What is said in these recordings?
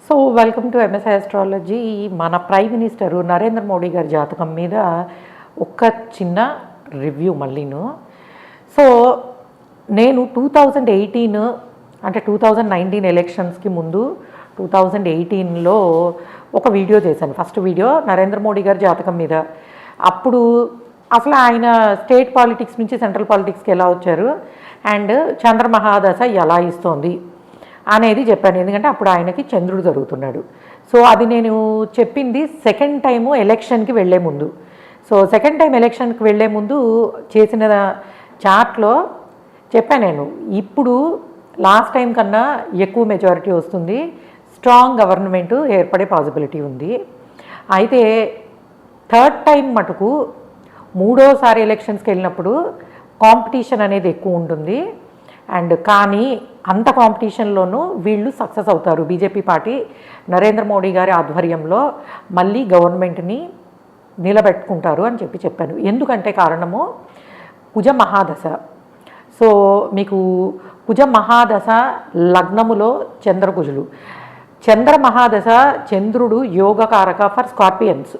So welcome to MSI astrology. మన prime minister Narendra Modi గారి జాతకం మీద ఒక చిన్న రివ్యూ మళ్ళీను. సో నేను 2018 అంటే 2019 ఎలక్షన్స్కి ముందు 2018లో ఒక వీడియో చేశాను. ఫస్ట్ వీడియో నరేంద్ర మోడీ గారి జాతకం మీద. అప్పుడు అసలు ఆయన స్టేట్ పాలిటిక్స్ నుంచి సెంట్రల్ పాలిటిక్స్కి ఎలా వచ్చారు అండ్ చంద్రమహాదశ ఎలా ఇస్తోంది అనేది చెప్పాను. ఎందుకంటే అప్పుడు ఆయనకి చంద్రుడు జరుగుతున్నాడు. సో అది నేను చెప్పింది సెకండ్ టైము ఎలక్షన్కి వెళ్ళే ముందు. సో సెకండ్ టైం ఎలక్షన్కి వెళ్ళే ముందు చేసిన చార్ట్లో చెప్పాను నేను, ఇప్పుడు లాస్ట్ టైం కన్నా ఎక్కువ మెజారిటీ వస్తుంది, స్ట్రాంగ్ గవర్నమెంట్ ఏర్పడే పాసిబిలిటీ ఉంది. అయితే థర్డ్ టైం మటుకు మూడోసారి ఎలక్షన్స్కి వెళ్ళినప్పుడు కాంపిటీషన్ అనేది ఎక్కువ ఉంటుంది. అండ్ కానీ అంత కాంపిటీషన్లోనూ వీళ్ళు సక్సెస్ అవుతారు. బీజేపీ పార్టీ నరేంద్ర మోడీ గారి ఆధ్వర్యంలో మళ్ళీ గవర్నమెంట్ని నిలబెట్టుకుంటారు అని చెప్పాను. ఎందుకంటే కారణము కుజ మహాదశ. సో మీకు కుజ మహాదశ లగ్నములో చంద్రకుజులు. చంద్ర మహాదశ చంద్రుడు యోగకారక ఫర్ స్కార్పియన్స్.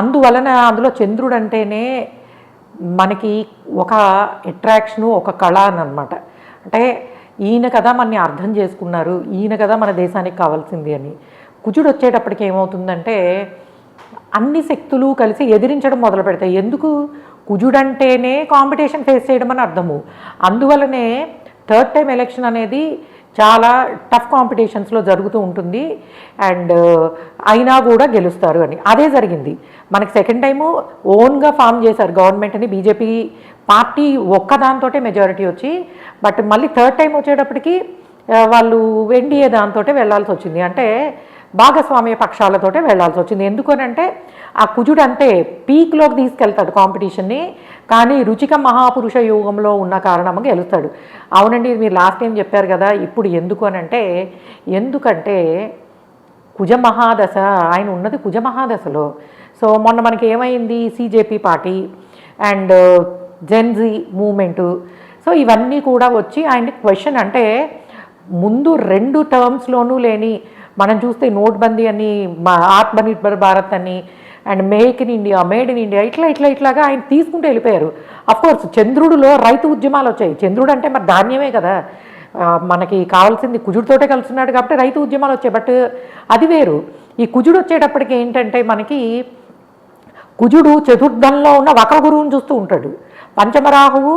అందువలన అందులో చంద్రుడు అంటేనే మనకి ఒక అట్రాక్షను, ఒక కళ అనమాట. అంటే ఈయన కదా మనని అర్థం చేసుకున్నారు, ఈయన కదా మన దేశానికి కావాల్సింది అని. కుజుడు వచ్చేటప్పటికి ఏమవుతుందంటే అన్ని శక్తులు కలిసి ఎదిరించడం మొదలు పెడతాయి. ఎందుకు? కుజుడంటేనే కాంపిటీషన్ ఫేస్ చేయడం అని అర్థము. అందువలనే థర్డ్ టైం ఎలక్షన్ అనేది చాలా టఫ్ కాంపిటీషన్స్లో జరుగుతూ ఉంటుంది. అండ్ అయినా కూడా గెలుస్తారు అని. అదే జరిగింది మనకి. సెకండ్ టైము ఓన్గా ఫామ్ చేశారు గవర్నమెంట్ని బీజేపీ పార్టీ ఒక్కదాంతో మెజారిటీ వచ్చి. బట్ మళ్ళీ థర్డ్ టైం వచ్చేటప్పటికి వాళ్ళు ఎన్డీఏ దాంతో వెళ్ళాల్సి వచ్చింది. అంటే భాగస్వామ్య పక్షాలతోటే వెళ్ళాల్సి వచ్చింది. ఎందుకనంటే ఆ కుజుడు అంతే పీక్లోకి తీసుకెళ్తాడు కాంపిటీషన్ని, కానీ రుచిక మహాపురుష యోగంలో ఉన్న కారణంగా గెలుస్తాడు. అవునండి, మీరు లాస్ట్ టైం చెప్పారు కదా, ఇప్పుడు ఎందుకు అనంటే ఎందుకంటే కుజ మహాదశ, ఆయన ఉన్నది కుజ మహాదశలో. సో మొన్న మనకి ఏమైంది, CJP party and Gen Z movement, so ఇవన్నీ కూడా వచ్చి ఆయన్ని క్వశ్చన్, అంటే ముందు 2 టర్మ్స్లోనూ లేని, మనం చూస్తే నోట్బందీ అని, ఆత్మనిర్భర్ భారత్ అని, and make in India, made in India, ఇట్లాగా ఆయన తీసుకుంటూ వెళ్ళిపోయారు. అఫ్కోర్స్ చంద్రుడిలో రైతు ఉద్యమాలు వచ్చాయి. చంద్రుడు అంటే మరి ధాన్యమే కదా మనకి కావాల్సింది, కుజుడితోటే కలుస్తున్నాడు కాబట్టి రైతు ఉద్యమాలు వచ్చాయి. బట్ అది వేరు. ఈ కుజుడు వచ్చేటప్పటికి ఏంటంటే మనకి కుజుడు చతుర్థంలో ఉన్న వక్ర గురువుని చూస్తూ ఉంటాడు. పంచమరాహువు